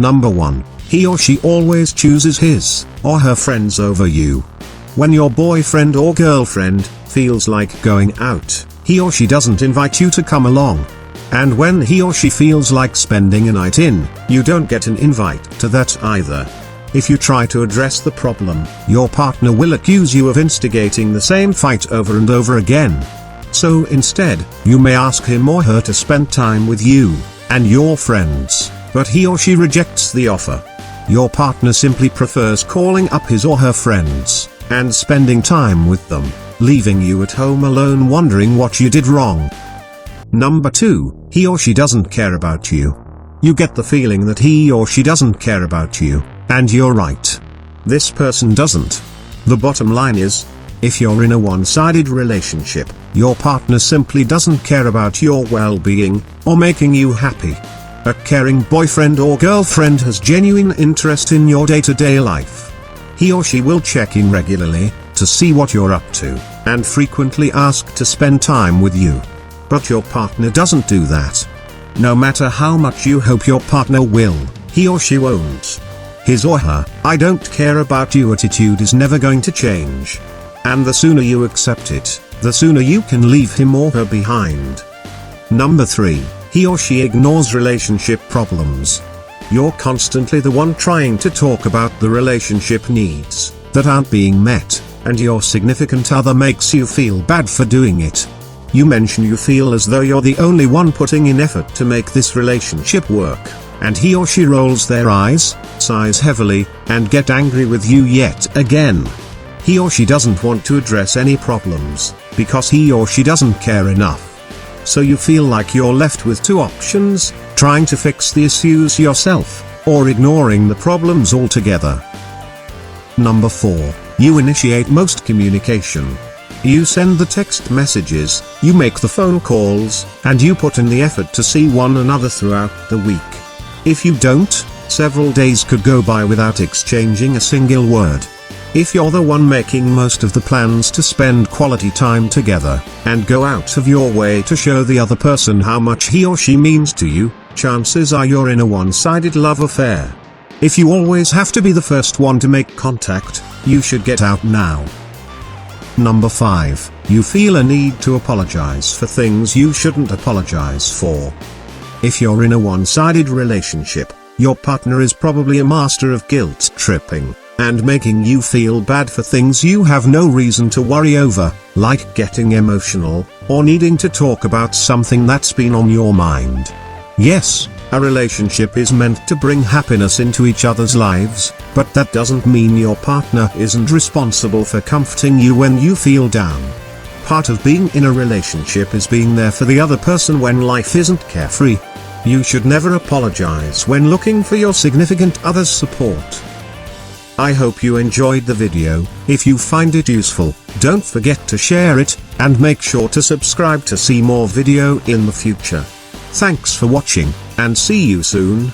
Number 1. He or she always chooses his or her friends over you. When your boyfriend or girlfriend feels like going out, he or she doesn't invite you to come along. And when he or she feels like spending a night in, you don't get an invite to that either. If you try to address the problem, your partner will accuse you of instigating the same fight over and over again. So instead, you may ask him or her to spend time with you and your friends, but he or she rejects the offer. Your partner simply prefers calling up his or her friends and spending time with them, leaving you at home alone wondering what you did wrong. Number 2. He or she doesn't care about you. You get the feeling that he or she doesn't care about you, and you're right. This person doesn't. The bottom line is, if you're in a one-sided relationship, your partner simply doesn't care about your well-being or making you happy. A caring boyfriend or girlfriend has genuine interest in your day-to-day life. He or she will check in regularly to see what you're up to, and frequently ask to spend time with you. But your partner doesn't do that. No matter how much you hope your partner will, he or she won't. His or her "I don't care about you" attitude is never going to change. And the sooner you accept it, the sooner you can leave him or her behind. Number 3. He or she ignores relationship problems. You're constantly the one trying to talk about the relationship needs that aren't being met, and your significant other makes you feel bad for doing it. You mention you feel as though you're the only one putting in effort to make this relationship work, and he or she rolls their eyes, sighs heavily, and get angry with you yet again. He or she doesn't want to address any problems, because he or she doesn't care enough. So you feel like you're left with two options: trying to fix the issues yourself, or ignoring the problems altogether. Number 4. You initiate most communication. You send the text messages, you make the phone calls, and you put in the effort to see one another throughout the week. If you don't, several days could go by without exchanging a single word. If you're the one making most of the plans to spend quality time together, and go out of your way to show the other person how much he or she means to you, chances are you're in a one-sided love affair. If you always have to be the first one to make contact, you should get out now. Number 5. You feel a need to apologize for things you shouldn't apologize for. If you're in a one-sided relationship, your partner is probably a master of guilt tripping and making you feel bad for things you have no reason to worry over, like getting emotional or needing to talk about something that's been on your mind. Yes, a relationship is meant to bring happiness into each other's lives, but that doesn't mean your partner isn't responsible for comforting you when you feel down. Part of being in a relationship is being there for the other person when life isn't carefree. You should never apologize when looking for your significant other's support. I hope you enjoyed the video. If you find it useful, don't forget to share it, and make sure to subscribe to see more video in the future. Thanks for watching, and see you soon.